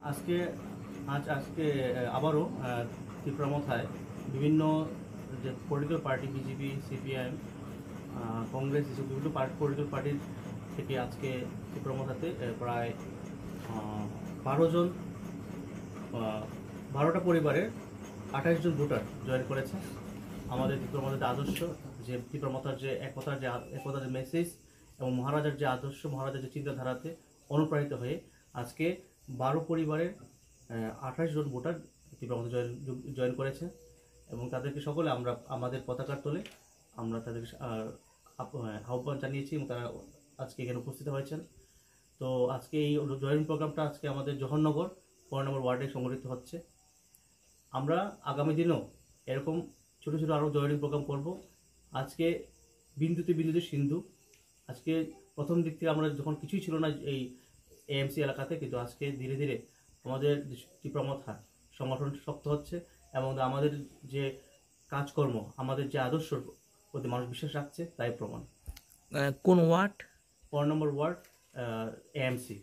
আজকে আজকে আবারও ত্রিপুরা মথায় বিভিন্ন যে political party BJP CPIM Congress এসব বিভিন্ন পলিটিক্যাল পার্টির থেকে আজকে ত্রিপুরা মথাতে প্রায় 12 জন 12টা পরিবারের 28 জন ভোটার জয়েন করেছে। আমাদের ত্রিপুরা মথার যে আদর্শ, যে ত্রিপুরা মথার যে একতার যে মেসেজ এবং মহারাজার যে আদর্শ, মহারাজার যে চিন্তাধারাতে অনুপ্রাণিত হয়ে আজকে 12 পরিবারের 28 জন ভোটার ত্রিপুরা মথা জয়েন করেছে এবং তাদেরকে সকলে আমরা আমাদের পতাকার তলে আমরা তাদেরকে আহ্বান জানিয়েছি এবং তারা আজকে এখানে উপস্থিত হয়েছেন। তো আজকে এই জয়েন প্রোগ্রামটা আজকে আমাদের জওহরনগর 4 নম্বর ওয়ার্ডে সংগঠিত হচ্ছে। আমরা আগামী দিনেও এরকম ছোটো ছোটো আরও জয়েনিং প্রোগ্রাম করব। আজকে বিন্দুতে বিন্দুতে সিন্ধু। আজকে প্রথম দিক থেকে আমরা যখন কিছুই ছিল না এই এএমসি এলাকাতে, কিন্তু আজকে ধীরে ধীরে আমাদের ত্রিপুরা মথা সংগঠন শক্ত হচ্ছে এবং আমাদের যে কাজকর্ম, আমাদের যে আদর্শর প্রতি মানুষ বিশ্বাস রাখছে তাই প্রমাণ। কোন ওয়ার্ড? 4 নম্বর ওয়ার্ড এএমসি।